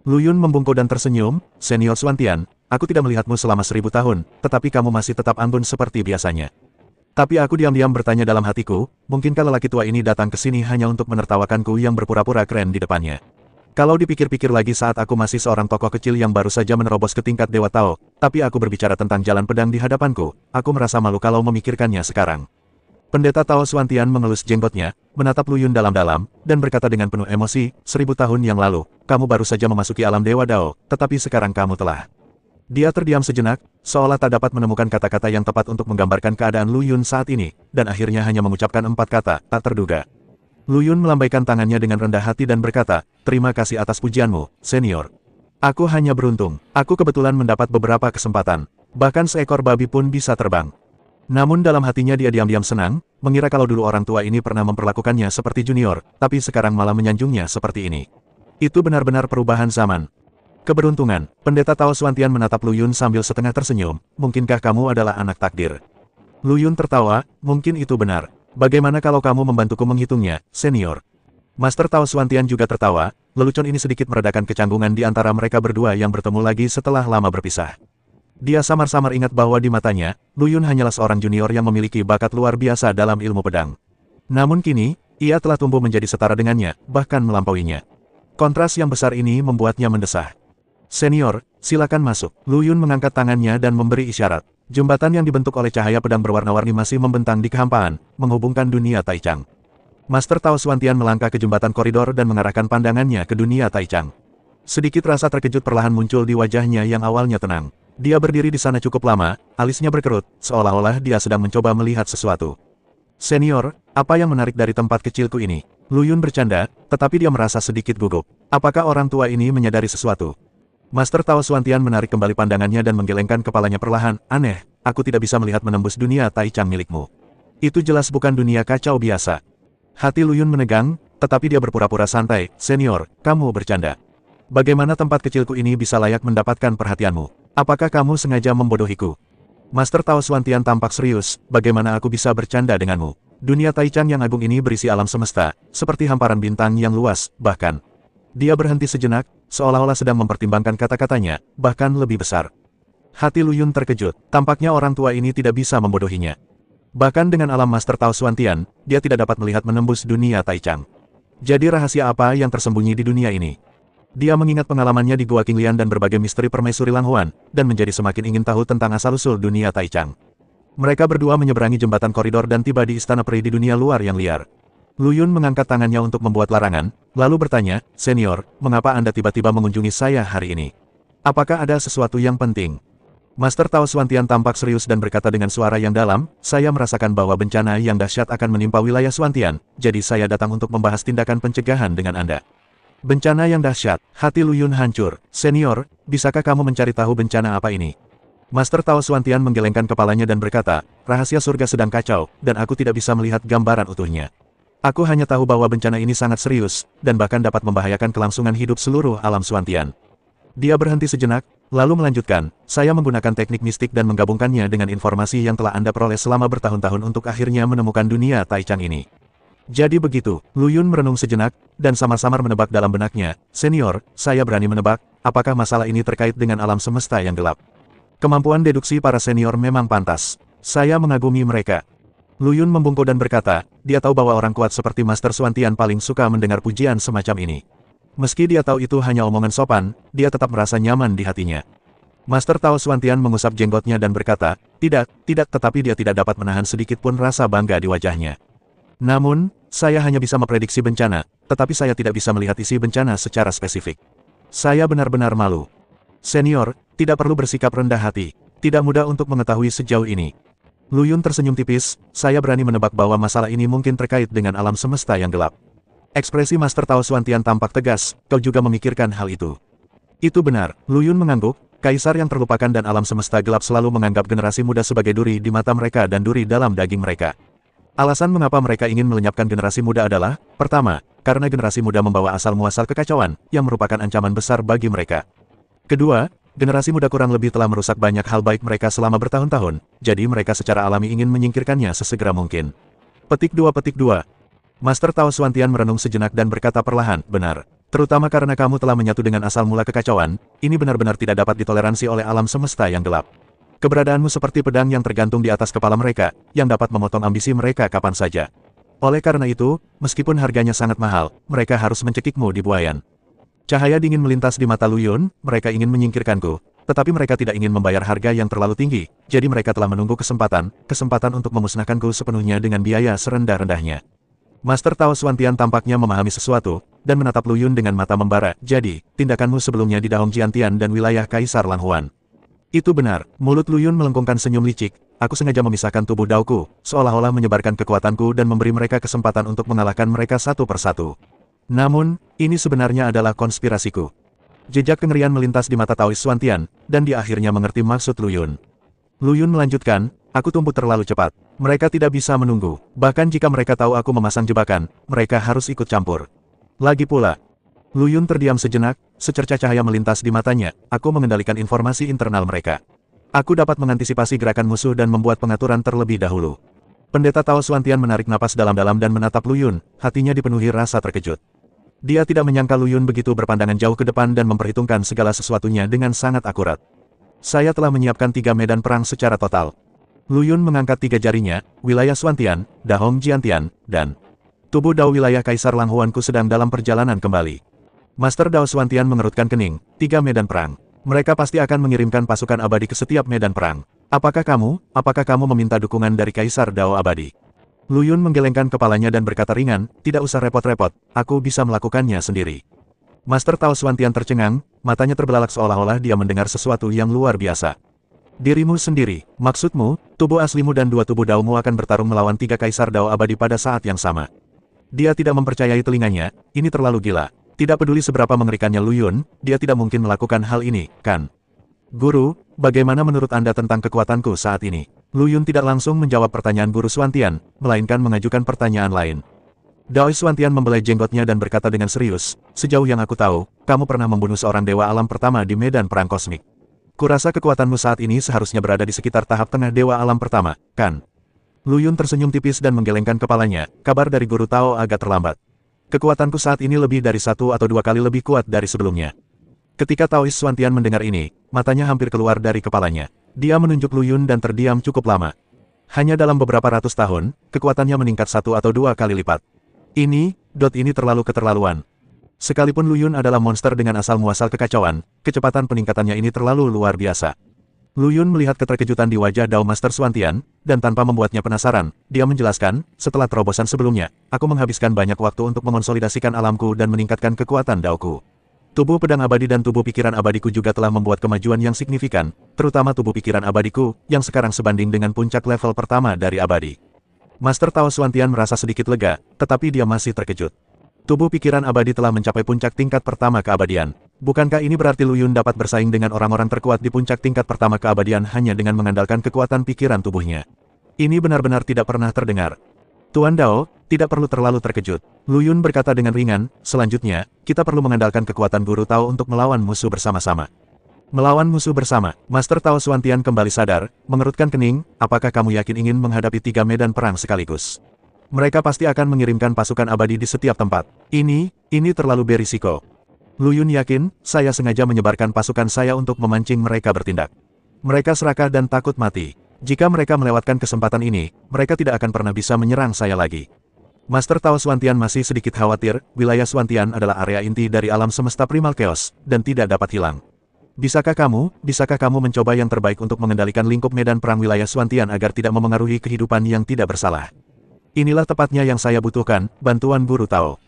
Lu Yun membungkuk dan tersenyum, Senior Xuantian, aku tidak melihatmu selama 1000 tahun, tetapi kamu masih tetap anggun seperti biasanya. Tapi aku diam-diam bertanya dalam hatiku, mungkinkah lelaki tua ini datang ke sini hanya untuk menertawakanku yang berpura-pura keren di depannya? Kalau dipikir-pikir lagi saat aku masih seorang tokoh kecil yang baru saja menerobos ke tingkat Dewa Tao, tapi aku berbicara tentang jalan pedang di hadapanku, aku merasa malu kalau memikirkannya sekarang. Pendeta Tao Xuantian mengelus jenggotnya, menatap Lu Yun dalam-dalam, dan berkata dengan penuh emosi, 1000 tahun yang lalu, kamu baru saja memasuki alam Dewa Dao, tetapi sekarang kamu telah. Dia terdiam sejenak, seolah tak dapat menemukan kata-kata yang tepat untuk menggambarkan keadaan Lu Yun saat ini, dan akhirnya hanya mengucapkan 4 kata, tak terduga. Lu Yun melambaikan tangannya dengan rendah hati dan berkata, terima kasih atas pujianmu, senior. Aku hanya beruntung, aku kebetulan mendapat beberapa kesempatan, bahkan seekor babi pun bisa terbang. Namun dalam hatinya dia diam-diam senang, mengira kalau dulu orang tua ini pernah memperlakukannya seperti junior, tapi sekarang malah menyanjungnya seperti ini. Itu benar-benar perubahan zaman. Keberuntungan, Pendeta Tao Xuantian menatap Lu Yun sambil setengah tersenyum, mungkinkah kamu adalah anak takdir? Lu Yun tertawa, mungkin itu benar. Bagaimana kalau kamu membantuku menghitungnya, senior? Master Tao Xuantian juga tertawa, lelucon ini sedikit meredakan kecanggungan di antara mereka berdua yang bertemu lagi setelah lama berpisah. Dia samar-samar ingat bahwa di matanya, Lu Yun hanyalah seorang junior yang memiliki bakat luar biasa dalam ilmu pedang. Namun kini, ia telah tumbuh menjadi setara dengannya, bahkan melampauinya. Kontras yang besar ini membuatnya mendesah. Senior, silakan masuk. Lu Yun mengangkat tangannya dan memberi isyarat. Jembatan yang dibentuk oleh cahaya pedang berwarna-warni masih membentang di kehampaan, menghubungkan dunia Taichang. Master Tao Xuantian melangkah ke jembatan koridor dan mengarahkan pandangannya ke dunia Taichang. Sedikit rasa terkejut perlahan muncul di wajahnya yang awalnya tenang. Dia berdiri di sana cukup lama, alisnya berkerut, seolah-olah dia sedang mencoba melihat sesuatu. Senior, apa yang menarik dari tempat kecilku ini? Lu Yun bercanda, tetapi dia merasa sedikit gugup. Apakah orang tua ini menyadari sesuatu? Master Tao Xuantian menarik kembali pandangannya dan menggelengkan kepalanya perlahan. Aneh, aku tidak bisa melihat menembus dunia Taichang milikmu. Itu jelas bukan dunia kacau biasa. Hati Lu Yun menegang, tetapi dia berpura-pura santai. Senior, kamu bercanda. Bagaimana tempat kecilku ini bisa layak mendapatkan perhatianmu? Apakah kamu sengaja membodohiku? Master Tao Xuantian tampak serius, bagaimana aku bisa bercanda denganmu? Dunia Taichang yang agung ini berisi alam semesta, seperti hamparan bintang yang luas, bahkan. Dia berhenti sejenak, seolah-olah sedang mempertimbangkan kata-katanya, bahkan lebih besar. Hati Lu Yun terkejut, tampaknya orang tua ini tidak bisa membodohinya. Bahkan dengan alam Master Tao Xuantian, dia tidak dapat melihat menembus dunia Taichang. Jadi rahasia apa yang tersembunyi di dunia ini? Dia mengingat pengalamannya di Gua Qinglian dan berbagai misteri permaisuri Lang Huan, dan menjadi semakin ingin tahu tentang asal-usul dunia Taichang. Mereka berdua menyeberangi jembatan koridor dan tiba di istana peri di dunia luar yang liar. Lu Yun mengangkat tangannya untuk membuat larangan, lalu bertanya, Senior, mengapa Anda tiba-tiba mengunjungi saya hari ini? Apakah ada sesuatu yang penting? Master Tao Xuantian tampak serius dan berkata dengan suara yang dalam, saya merasakan bahwa bencana yang dahsyat akan menimpa wilayah Xuantian, jadi saya datang untuk membahas tindakan pencegahan dengan Anda. Bencana yang dahsyat, hati Lu Yun hancur. Senior, bisakah kamu mencari tahu bencana apa ini? Master Tao Xuantian menggelengkan kepalanya dan berkata, rahasia surga sedang kacau, dan aku tidak bisa melihat gambaran utuhnya. Aku hanya tahu bahwa bencana ini sangat serius, dan bahkan dapat membahayakan kelangsungan hidup seluruh alam Xuantian. Dia berhenti sejenak, lalu melanjutkan, saya menggunakan teknik mistik dan menggabungkannya dengan informasi yang telah Anda peroleh selama bertahun-tahun untuk akhirnya menemukan dunia Taichang ini. Jadi begitu, Lu Yun merenung sejenak, dan samar-samar menebak dalam benaknya, Senior, saya berani menebak, apakah masalah ini terkait dengan alam semesta yang gelap. Kemampuan deduksi para senior memang pantas. Saya mengagumi mereka. Lu Yun membungkuk dan berkata, dia tahu bahwa orang kuat seperti Master Xuantian paling suka mendengar pujian semacam ini. Meski dia tahu itu hanya omongan sopan, dia tetap merasa nyaman di hatinya. Master Tao Xuantian mengusap jenggotnya dan berkata, tidak, tetapi dia tidak dapat menahan sedikit pun rasa bangga di wajahnya. Namun, saya hanya bisa memprediksi bencana, tetapi saya tidak bisa melihat isi bencana secara spesifik. Saya benar-benar malu. Senior, tidak perlu bersikap rendah hati. Tidak mudah untuk mengetahui sejauh ini. Lu Yun tersenyum tipis, saya berani menebak bahwa masalah ini mungkin terkait dengan alam semesta yang gelap. Ekspresi Master Tao Xuantian tampak tegas, kau juga memikirkan hal itu. Itu benar, Lu Yun mengangguk, kaisar yang terlupakan dan alam semesta gelap selalu menganggap generasi muda sebagai duri di mata mereka dan duri dalam daging mereka. Alasan mengapa mereka ingin melenyapkan generasi muda adalah, pertama, karena generasi muda membawa asal-muasal kekacauan, yang merupakan ancaman besar bagi mereka. Kedua, generasi muda kurang lebih telah merusak banyak hal baik mereka selama bertahun-tahun, jadi mereka secara alami ingin menyingkirkannya sesegera mungkin. Petik 2. Master Tao Xuantian merenung sejenak dan berkata perlahan, benar. Terutama karena kamu telah menyatu dengan asal mula kekacauan, ini benar-benar tidak dapat ditoleransi oleh alam semesta yang gelap. Keberadaanmu seperti pedang yang tergantung di atas kepala mereka, yang dapat memotong ambisi mereka kapan saja. Oleh karena itu, meskipun harganya sangat mahal, mereka harus mencekikmu di buayan. Cahaya dingin melintas di mata Lu Yun, mereka ingin menyingkirkanku, tetapi mereka tidak ingin membayar harga yang terlalu tinggi, jadi mereka telah menunggu kesempatan untuk memusnahkanku sepenuhnya dengan biaya serendah-rendahnya. Master Tao Xuantian tampaknya memahami sesuatu, dan menatap Lu Yun dengan mata membara. Jadi, tindakanmu sebelumnya di Dahong Jiantian dan wilayah Kaisar Lan Huan. Itu benar, mulut Lu Yun melengkungkan senyum licik. Aku sengaja memisahkan tubuh Daoku, seolah-olah menyebarkan kekuatanku dan memberi mereka kesempatan untuk mengalahkan mereka satu persatu. Namun, ini sebenarnya adalah konspirasiku. Jejak kengerian melintas di mata Taois Xuantian, dan dia akhirnya mengerti maksud Lu Yun. Lu Yun melanjutkan, aku tumbuh terlalu cepat. Mereka tidak bisa menunggu. Bahkan jika mereka tahu aku memasang jebakan, mereka harus ikut campur. Lagi pula, Lu Yun terdiam sejenak, secercah cahaya melintas di matanya. Aku mengendalikan informasi internal mereka. Aku dapat mengantisipasi gerakan musuh dan membuat pengaturan terlebih dahulu. Pendeta Tao Xuantian menarik napas dalam-dalam dan menatap Lu Yun, hatinya dipenuhi rasa terkejut. Dia tidak menyangka Lu Yun begitu berpandangan jauh ke depan dan memperhitungkan segala sesuatunya dengan sangat akurat. Saya telah menyiapkan 3 medan perang secara total. Lu Yun mengangkat 3 jarinya, wilayah Xuantian, Dahong Jiantian, dan tubuh Dao wilayah Kaisar Lang Huanku sedang dalam perjalanan kembali. Master Dao Xuantian mengerutkan kening, 3 medan perang. Mereka pasti akan mengirimkan pasukan abadi ke setiap medan perang. Apakah kamu meminta dukungan dari Kaisar Dao abadi? Lu Yun menggelengkan kepalanya dan berkata ringan, tidak usah repot-repot, aku bisa melakukannya sendiri. Master Tao Xuantian tercengang, matanya terbelalak seolah-olah dia mendengar sesuatu yang luar biasa. Dirimu sendiri, maksudmu, tubuh aslimu dan 2 tubuh Daomu akan bertarung melawan 3 Kaisar Dao abadi pada saat yang sama. Dia tidak mempercayai telinganya, ini terlalu gila. Tidak peduli seberapa mengerikannya Lu Yun, dia tidak mungkin melakukan hal ini, kan? Guru, bagaimana menurut Anda tentang kekuatanku saat ini? Lu Yun tidak langsung menjawab pertanyaan Guru Xuantian, melainkan mengajukan pertanyaan lain. Daois Xuantian membelai jenggotnya dan berkata dengan serius, sejauh yang aku tahu, kamu pernah membunuh seorang dewa alam pertama di medan perang kosmik. Kurasa kekuatanmu saat ini seharusnya berada di sekitar tahap tengah dewa alam pertama, kan? Lu Yun tersenyum tipis dan menggelengkan kepalanya, kabar dari Guru Tao agak terlambat. Kekuatanku saat ini lebih dari 1 atau 2 kali lebih kuat dari sebelumnya. Ketika Taois Xuantian mendengar ini, matanya hampir keluar dari kepalanya. Dia menunjuk Lu Yun dan terdiam cukup lama. Hanya dalam beberapa ratus tahun, kekuatannya meningkat 1 atau 2 kali lipat. Ini terlalu keterlaluan. Sekalipun Lu Yun adalah monster dengan asal-muasal kekacauan, kecepatan peningkatannya ini terlalu luar biasa. Lu Yun melihat keterkejutan di wajah Dao Master Xuantian, dan tanpa membuatnya penasaran, dia menjelaskan, setelah terobosan sebelumnya, aku menghabiskan banyak waktu untuk mengonsolidasikan alamku dan meningkatkan kekuatan Daoku. Tubuh pedang abadi dan tubuh pikiran abadiku juga telah membuat kemajuan yang signifikan, terutama tubuh pikiran abadiku, yang sekarang sebanding dengan puncak level pertama dari abadi. Master Tao Xuantian merasa sedikit lega, tetapi dia masih terkejut. Tubuh pikiran abadi telah mencapai puncak tingkat pertama keabadian. Bukankah ini berarti Lu Yun dapat bersaing dengan orang-orang terkuat di puncak tingkat pertama keabadian hanya dengan mengandalkan kekuatan pikiran tubuhnya? Ini benar-benar tidak pernah terdengar. Tuan Dao, tidak perlu terlalu terkejut. Lu Yun berkata dengan ringan, selanjutnya, kita perlu mengandalkan kekuatan Guru Tao untuk melawan musuh bersama-sama. Melawan musuh bersama, Master Tao Xuantian kembali sadar, mengerutkan kening, apakah kamu yakin ingin menghadapi 3 medan perang sekaligus? Mereka pasti akan mengirimkan pasukan abadi di setiap tempat. Ini terlalu berisiko. Lu Yun yakin, saya sengaja menyebarkan pasukan saya untuk memancing mereka bertindak. Mereka serakah dan takut mati. Jika mereka melewatkan kesempatan ini, mereka tidak akan pernah bisa menyerang saya lagi. Master Tao Xuantian masih sedikit khawatir, wilayah Xuantian adalah area inti dari alam semesta primal chaos, dan tidak dapat hilang. Bisakah kamu mencoba yang terbaik untuk mengendalikan lingkup medan perang wilayah Xuantian agar tidak memengaruhi kehidupan yang tidak bersalah? Inilah tepatnya yang saya butuhkan, bantuan Guru Tao.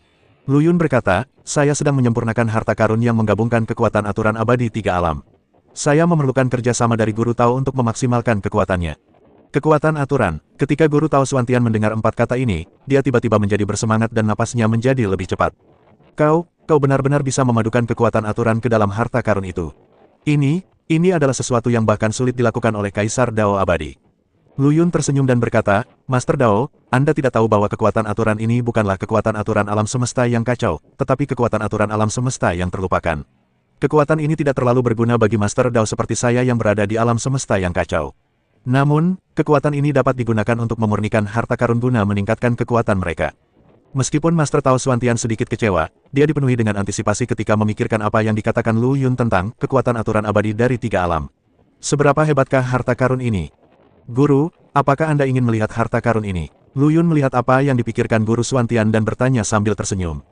Lu Yun berkata, saya sedang menyempurnakan harta karun yang menggabungkan kekuatan aturan abadi 3 alam. Saya memerlukan kerjasama dari Guru Tao untuk memaksimalkan kekuatannya. Kekuatan aturan. Ketika Guru Tao Xuantian mendengar 4 kata ini, dia tiba-tiba menjadi bersemangat dan napasnya menjadi lebih cepat. Kau benar-benar bisa memadukan kekuatan aturan ke dalam harta karun itu. Ini adalah sesuatu yang bahkan sulit dilakukan oleh Kaisar Dao Abadi. Lu Yun tersenyum dan berkata, Master Dao, Anda tidak tahu bahwa kekuatan aturan ini bukanlah kekuatan aturan alam semesta yang kacau, tetapi kekuatan aturan alam semesta yang terlupakan. Kekuatan ini tidak terlalu berguna bagi Master Dao seperti saya yang berada di alam semesta yang kacau. Namun, kekuatan ini dapat digunakan untuk memurnikan harta karun guna meningkatkan kekuatan mereka. Meskipun Master Tao Xuantian sedikit kecewa, dia dipenuhi dengan antisipasi ketika memikirkan apa yang dikatakan Lu Yun tentang kekuatan aturan abadi dari 3 alam. Seberapa hebatkah harta karun ini? Guru, apakah Anda ingin melihat harta karun ini? Lu Yun melihat apa yang dipikirkan Guru Xuantian dan bertanya sambil tersenyum.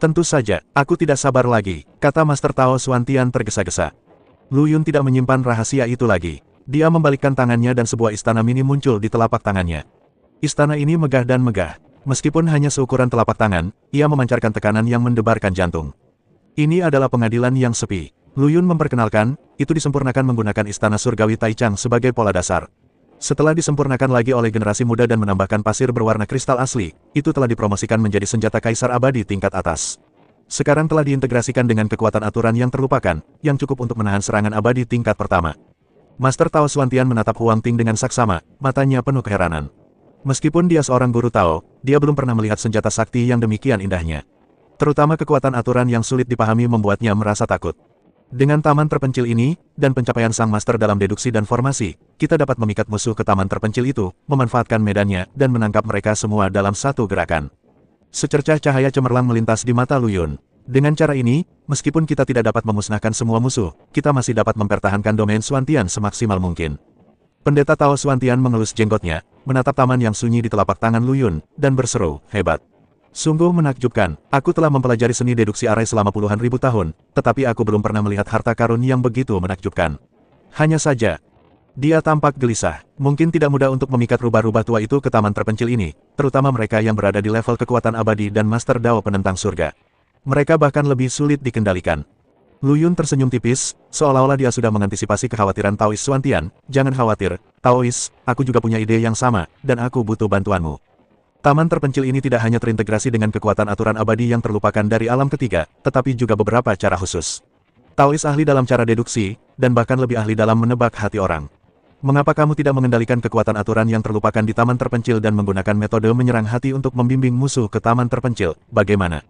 Tentu saja, aku tidak sabar lagi, kata Master Tao Xuantian tergesa-gesa. Lu Yun tidak menyimpan rahasia itu lagi. Dia membalikkan tangannya dan sebuah istana mini muncul di telapak tangannya. Istana ini megah dan megah. Meskipun hanya seukuran telapak tangan, ia memancarkan tekanan yang mendebarkan jantung. Ini adalah pengadilan yang sepi. Lu Yun memperkenalkan, itu disempurnakan menggunakan istana surgawi Taichang sebagai pola dasar. Setelah disempurnakan lagi oleh generasi muda dan menambahkan pasir berwarna kristal asli, itu telah dipromosikan menjadi senjata kaisar abadi tingkat atas. Sekarang telah diintegrasikan dengan kekuatan aturan yang terlupakan, yang cukup untuk menahan serangan abadi tingkat pertama. Master Tao Xuantian menatap Huang Ting dengan saksama, matanya penuh keheranan. Meskipun dia seorang guru Tao, dia belum pernah melihat senjata sakti yang demikian indahnya. Terutama kekuatan aturan yang sulit dipahami membuatnya merasa takut. Dengan taman terpencil ini, dan pencapaian sang master dalam deduksi dan formasi, kita dapat memikat musuh ke taman terpencil itu, memanfaatkan medannya, dan menangkap mereka semua dalam satu gerakan. Secercah cahaya cemerlang melintas di mata Lu Yun. Dengan cara ini, meskipun kita tidak dapat memusnahkan semua musuh, kita masih dapat mempertahankan domain Xuantian semaksimal mungkin. Pendeta Tao Xuantian mengelus jenggotnya, menatap taman yang sunyi di telapak tangan Lu Yun, dan berseru, hebat. Sungguh menakjubkan, aku telah mempelajari seni deduksi arai selama puluhan ribu tahun, tetapi aku belum pernah melihat harta karun yang begitu menakjubkan. Hanya saja, dia tampak gelisah. Mungkin tidak mudah untuk memikat rubah-rubah tua itu ke taman terpencil ini, terutama mereka yang berada di level kekuatan abadi dan Master Dao penentang surga. Mereka bahkan lebih sulit dikendalikan. Lu Yun tersenyum tipis, seolah-olah dia sudah mengantisipasi kekhawatiran Taois Xuantian. Jangan khawatir, Taois, aku juga punya ide yang sama, dan aku butuh bantuanmu. Taman terpencil ini tidak hanya terintegrasi dengan kekuatan aturan abadi yang terlupakan dari alam ketiga, tetapi juga beberapa cara khusus. Taois ahli dalam cara deduksi, dan bahkan lebih ahli dalam menebak hati orang. Mengapa kamu tidak mengendalikan kekuatan aturan yang terlupakan di taman terpencil dan menggunakan metode menyerang hati untuk membimbing musuh ke taman terpencil? Bagaimana?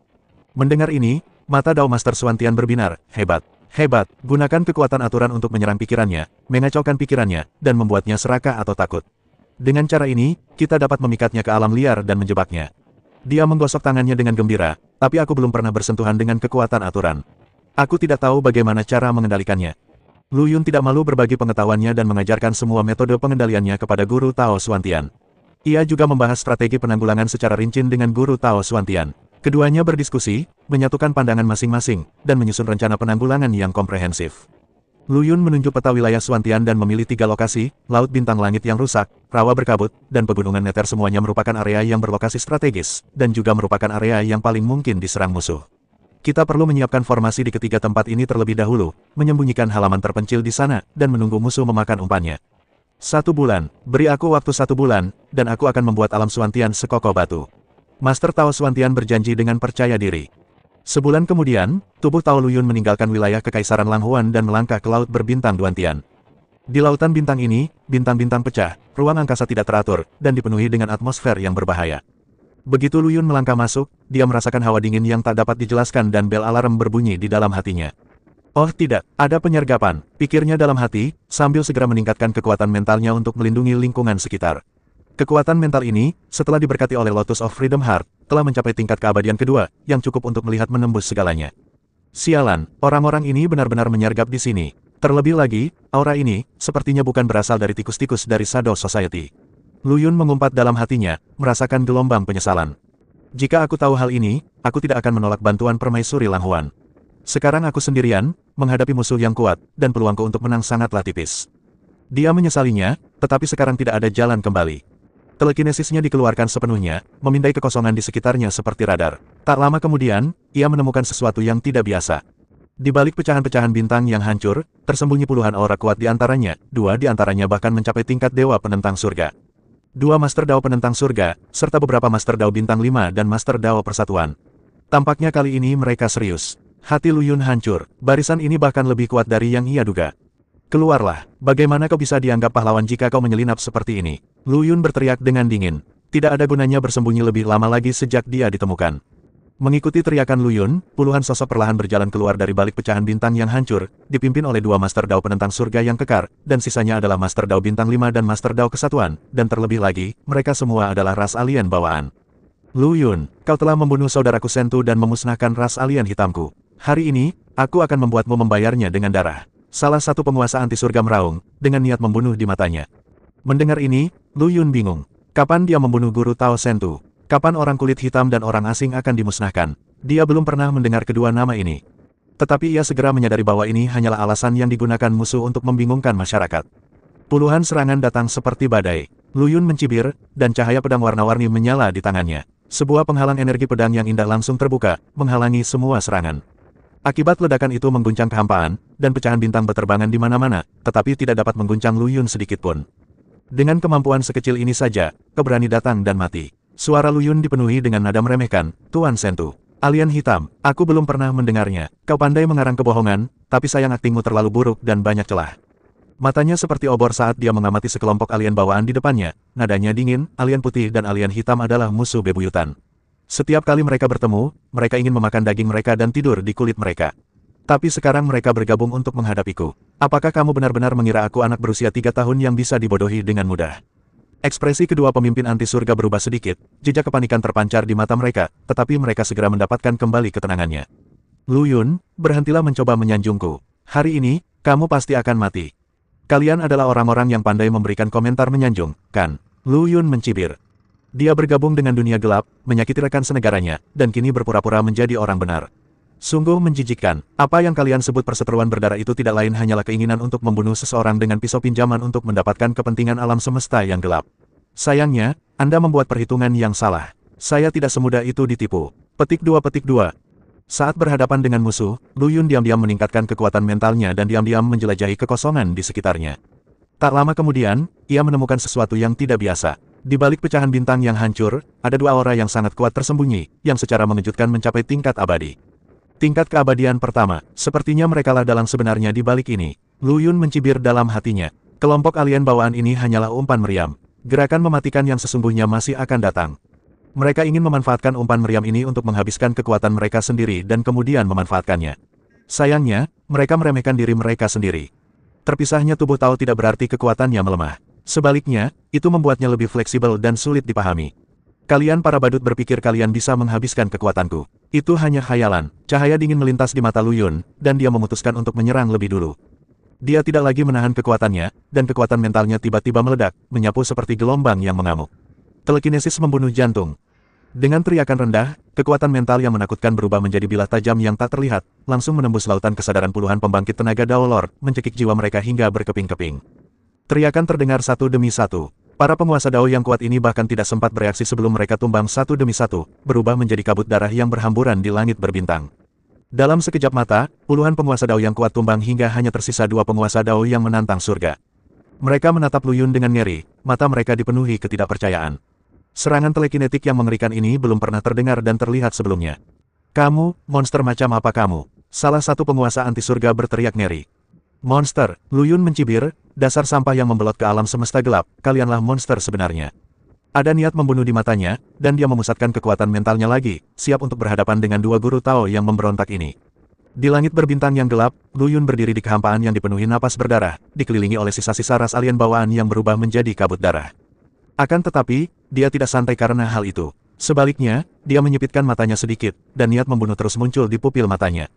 Mendengar ini, mata Dao Master Xuantian berbinar, hebat, hebat, gunakan kekuatan aturan untuk menyerang pikirannya, mengacaukan pikirannya, dan membuatnya serakah atau takut. Dengan cara ini, kita dapat memikatnya ke alam liar dan menjebaknya. Dia menggosok tangannya dengan gembira, tapi aku belum pernah bersentuhan dengan kekuatan aturan. Aku tidak tahu bagaimana cara mengendalikannya. Lu Yun tidak malu berbagi pengetahuannya dan mengajarkan semua metode pengendaliannya kepada Guru Tao Xuantian. Ia juga membahas strategi penanggulangan secara rinci dengan Guru Tao Xuantian. Keduanya berdiskusi, menyatukan pandangan masing-masing, dan menyusun rencana penanggulangan yang komprehensif. Lu Yun menunjuk peta wilayah Xuantian dan memilih 3 lokasi, Laut Bintang Langit yang rusak, Rawa Berkabut, dan Pegunungan Neter semuanya merupakan area yang berlokasi strategis, dan juga merupakan area yang paling mungkin diserang musuh. Kita perlu menyiapkan formasi di ketiga tempat ini terlebih dahulu, menyembunyikan halaman terpencil di sana, dan menunggu musuh memakan umpannya. 1 bulan, beri aku waktu 1 bulan, dan aku akan membuat alam Xuantian sekokoh batu. Master Tao Xuantian berjanji dengan percaya diri. Sebulan kemudian, tubuh Tao Lu Yun meninggalkan wilayah Kekaisaran Lang Huan dan melangkah ke Laut Berbintang Duantian. Di lautan bintang ini, bintang-bintang pecah, ruang angkasa tidak teratur, dan dipenuhi dengan atmosfer yang berbahaya. Begitu Lu Yun melangkah masuk, dia merasakan hawa dingin yang tak dapat dijelaskan dan bel alarm berbunyi di dalam hatinya. Oh tidak, ada penyergapan, pikirnya dalam hati, sambil segera meningkatkan kekuatan mentalnya untuk melindungi lingkungan sekitar. Kekuatan mental ini, setelah diberkati oleh Lotus of Freedom Heart, telah mencapai tingkat keabadian kedua, yang cukup untuk melihat menembus segalanya. Sialan, orang-orang ini benar-benar menyergap di sini. Terlebih lagi, aura ini, sepertinya bukan berasal dari tikus-tikus dari Shadow Society. Lu Yun mengumpat dalam hatinya, merasakan gelombang penyesalan. Jika aku tahu hal ini, aku tidak akan menolak bantuan permaisuri Lang Huan. Sekarang aku sendirian, menghadapi musuh yang kuat, dan peluangku untuk menang sangatlah tipis. Dia menyesalinya, tetapi sekarang tidak ada jalan kembali. Telekinesisnya dikeluarkan sepenuhnya, memindai kekosongan di sekitarnya seperti radar. Tak lama kemudian, ia menemukan sesuatu yang tidak biasa. Di balik pecahan-pecahan bintang yang hancur, tersembunyi puluhan aura kuat di antaranya, dua di antaranya bahkan mencapai tingkat dewa penentang surga. Dua Master Dao penentang surga, serta beberapa Master Dao bintang 5 dan Master Dao persatuan. Tampaknya kali ini mereka serius. Hati Lu Yun hancur, barisan ini bahkan lebih kuat dari yang ia duga. Keluarlah, bagaimana kau bisa dianggap pahlawan jika kau menyelinap seperti ini? Lu Yun berteriak dengan dingin. Tidak ada gunanya bersembunyi lebih lama lagi sejak dia ditemukan. Mengikuti teriakan Lu Yun, puluhan sosok perlahan berjalan keluar dari balik pecahan bintang yang hancur, dipimpin oleh dua Master Dao penentang surga yang kekar, dan sisanya adalah Master Dao bintang 5 dan Master Dao kesatuan, dan terlebih lagi, mereka semua adalah ras alien bawaan. Lu Yun, kau telah membunuh saudaraku Sentu dan memusnahkan ras alien hitamku. Hari ini, aku akan membuatmu membayarnya dengan darah. Salah satu penguasa anti surga meraung, dengan niat membunuh di matanya. Mendengar ini, Lu Yun bingung. Kapan dia membunuh guru Tao Sentu? Kapan orang kulit hitam dan orang asing akan dimusnahkan? Dia belum pernah mendengar kedua nama ini. Tetapi ia segera menyadari bahwa ini hanyalah alasan yang digunakan musuh untuk membingungkan masyarakat. Puluhan serangan datang seperti badai. Lu Yun mencibir, dan cahaya pedang warna-warni menyala di tangannya. Sebuah penghalang energi pedang yang indah langsung terbuka, menghalangi semua serangan. Akibat ledakan itu mengguncang kehampaan, dan pecahan bintang berterbangan di mana-mana, tetapi tidak dapat mengguncang Lu Yun sedikitpun. Dengan kemampuan sekecil ini saja, kau berani datang dan mati. Suara Lu Yun dipenuhi dengan nada meremehkan, Tuan Sentu. Alien hitam, aku belum pernah mendengarnya. Kau pandai mengarang kebohongan, tapi sayang aktingmu terlalu buruk dan banyak celah. Matanya seperti obor saat dia mengamati sekelompok alien bawaan di depannya. Nadanya dingin, alien putih dan alien hitam adalah musuh bebuyutan. Setiap kali mereka bertemu, mereka ingin memakan daging mereka dan tidur di kulit mereka. Tapi sekarang mereka bergabung untuk menghadapiku. Apakah kamu benar-benar mengira aku anak berusia 3 tahun yang bisa dibodohi dengan mudah? Ekspresi kedua pemimpin anti surga berubah sedikit, jejak kepanikan terpancar di mata mereka, tetapi mereka segera mendapatkan kembali ketenangannya. Lu Yun, berhentilah mencoba menyanjungku. Hari ini, kamu pasti akan mati. Kalian adalah orang-orang yang pandai memberikan komentar menyanjung, kan? Lu Yun mencibir. Dia bergabung dengan dunia gelap, menyakiti rekan senegaranya, dan kini berpura-pura menjadi orang benar. Sungguh menjijikkan, apa yang kalian sebut perseteruan berdarah itu tidak lain hanyalah keinginan untuk membunuh seseorang dengan pisau pinjaman untuk mendapatkan kepentingan alam semesta yang gelap. Sayangnya, Anda membuat perhitungan yang salah. Saya tidak semudah itu ditipu. Petik 2. Saat berhadapan dengan musuh, Lu Yun diam-diam meningkatkan kekuatan mentalnya dan diam-diam menjelajahi kekosongan di sekitarnya. Tak lama kemudian, ia menemukan sesuatu yang tidak biasa. Di balik pecahan bintang yang hancur, ada dua aura yang sangat kuat tersembunyi, yang secara mengejutkan mencapai tingkat abadi. Tingkat keabadian pertama, sepertinya merekalah dalang sebenarnya di balik ini. Lu Yun mencibir dalam hatinya. Kelompok alien bawaan ini hanyalah umpan meriam. Gerakan mematikan yang sesungguhnya masih akan datang. Mereka ingin memanfaatkan umpan meriam ini untuk menghabiskan kekuatan mereka sendiri dan kemudian memanfaatkannya. Sayangnya, mereka meremehkan diri mereka sendiri. Terpisahnya tubuh Tao tidak berarti kekuatannya melemah. Sebaliknya, itu membuatnya lebih fleksibel dan sulit dipahami. Kalian para badut berpikir kalian bisa menghabiskan kekuatanku. Itu hanya khayalan. Cahaya dingin melintas di mata Lu Yun, dan dia memutuskan untuk menyerang lebih dulu. Dia tidak lagi menahan kekuatannya, dan kekuatan mentalnya tiba-tiba meledak, menyapu seperti gelombang yang mengamuk. Telekinesis membunuh jantung. Dengan teriakan rendah, kekuatan mental yang menakutkan berubah menjadi bilah tajam yang tak terlihat, langsung menembus lautan kesadaran puluhan pembangkit tenaga Dao Lord, mencekik jiwa mereka hingga berkeping-keping. Teriakan terdengar satu demi satu. Para penguasa Dao yang kuat ini bahkan tidak sempat bereaksi sebelum mereka tumbang satu demi satu, berubah menjadi kabut darah yang berhamburan di langit berbintang. Dalam sekejap mata, puluhan penguasa Dao yang kuat tumbang hingga hanya tersisa dua penguasa Dao yang menantang surga. Mereka menatap Lu Yun dengan ngeri, mata mereka dipenuhi ketidakpercayaan. Serangan telekinetik yang mengerikan ini belum pernah terdengar dan terlihat sebelumnya. Kamu, monster macam apa kamu? Salah satu penguasa anti surga berteriak ngeri. Monster, Lu Yun mencibir, dasar sampah yang membelot ke alam semesta gelap, kalianlah monster sebenarnya. Ada niat membunuh di matanya, dan dia memusatkan kekuatan mentalnya lagi, siap untuk berhadapan dengan dua guru Tao yang memberontak ini. Di langit berbintang yang gelap, Lu Yun berdiri di kehampaan yang dipenuhi napas berdarah, dikelilingi oleh sisa-sisa ras alien bawaan yang berubah menjadi kabut darah. Akan tetapi, dia tidak santai karena hal itu. Sebaliknya, dia menyipitkan matanya sedikit, dan niat membunuh terus muncul di pupil matanya.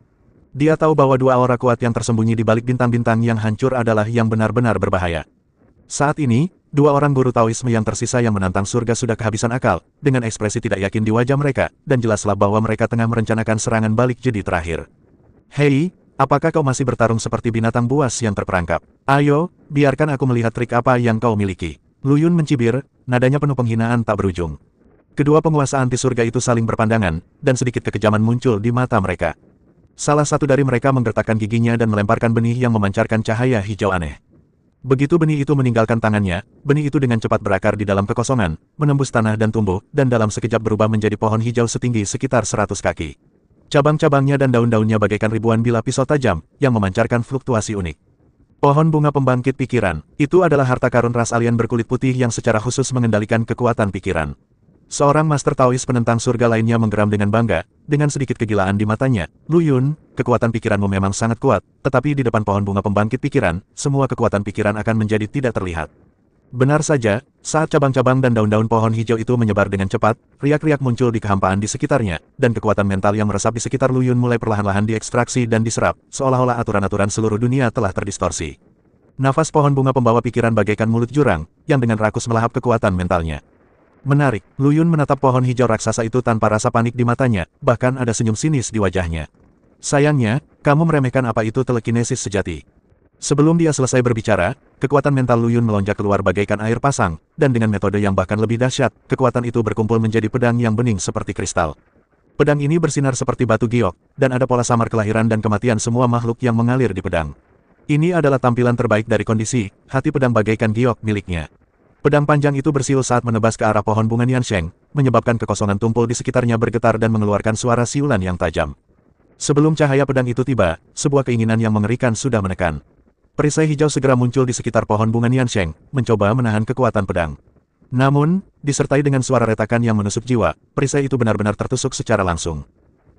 Dia tahu bahwa dua aura kuat yang tersembunyi di balik bintang-bintang yang hancur adalah yang benar-benar berbahaya. Saat ini, dua orang guru Taoisme yang tersisa yang menantang surga sudah kehabisan akal, dengan ekspresi tidak yakin di wajah mereka, dan jelaslah bahwa mereka tengah merencanakan serangan balik jedi terakhir. Hei, apakah kau masih bertarung seperti binatang buas yang terperangkap? Ayo, biarkan aku melihat trik apa yang kau miliki. Lu Yun mencibir, nadanya penuh penghinaan tak berujung. Kedua penguasa anti surga itu saling berpandangan, dan sedikit kekejaman muncul di mata mereka. Salah satu dari mereka menggertakkan giginya dan melemparkan benih yang memancarkan cahaya hijau aneh. Begitu benih itu meninggalkan tangannya, benih itu dengan cepat berakar di dalam kekosongan, menembus tanah dan tumbuh, dan dalam sekejap berubah menjadi pohon hijau setinggi sekitar 100 kaki. Cabang-cabangnya dan daun-daunnya bagaikan ribuan bilah pisau tajam, yang memancarkan fluktuasi unik. Pohon bunga pembangkit pikiran, itu adalah harta karun ras alien berkulit putih yang secara khusus mengendalikan kekuatan pikiran. Seorang master Taois penentang surga lainnya menggeram dengan bangga, dengan sedikit kegilaan di matanya. Lu Yun, kekuatan pikiranmu memang sangat kuat, tetapi di depan pohon bunga pembangkit pikiran, semua kekuatan pikiran akan menjadi tidak terlihat. Benar saja, saat cabang-cabang dan daun-daun pohon hijau itu menyebar dengan cepat, riak-riak muncul di kehampaan di sekitarnya, dan kekuatan mental yang meresap di sekitar Lu Yun mulai perlahan-lahan diekstraksi dan diserap, seolah-olah aturan-aturan seluruh dunia telah terdistorsi. Nafas pohon bunga pembawa pikiran bagaikan mulut jurang, yang dengan rakus melahap kekuatan mentalnya. Menarik, Lu Yun menatap pohon hijau raksasa itu tanpa rasa panik di matanya, bahkan ada senyum sinis di wajahnya. Sayangnya, kamu meremehkan apa itu telekinesis sejati. Sebelum dia selesai berbicara, kekuatan mental Lu Yun melonjak keluar bagaikan air pasang, dan dengan metode yang bahkan lebih dahsyat, kekuatan itu berkumpul menjadi pedang yang bening seperti kristal. Pedang ini bersinar seperti batu giok, dan ada pola samar kelahiran dan kematian semua makhluk yang mengalir di pedang. Ini adalah tampilan terbaik dari kondisi, hati pedang bagaikan giok miliknya. Pedang panjang itu bersiul saat menebas ke arah pohon bunga Niansheng, menyebabkan kekosongan tumpul di sekitarnya bergetar dan mengeluarkan suara siulan yang tajam. Sebelum cahaya pedang itu tiba, sebuah keinginan yang mengerikan sudah menekan. Perisai hijau segera muncul di sekitar pohon bunga Niansheng, mencoba menahan kekuatan pedang. Namun, disertai dengan suara retakan yang menusuk jiwa, perisai itu benar-benar tertusuk secara langsung.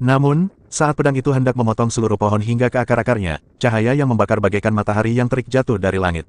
Namun, saat pedang itu hendak memotong seluruh pohon hingga ke akar-akarnya, cahaya yang membakar bagaikan matahari yang terik jatuh dari langit.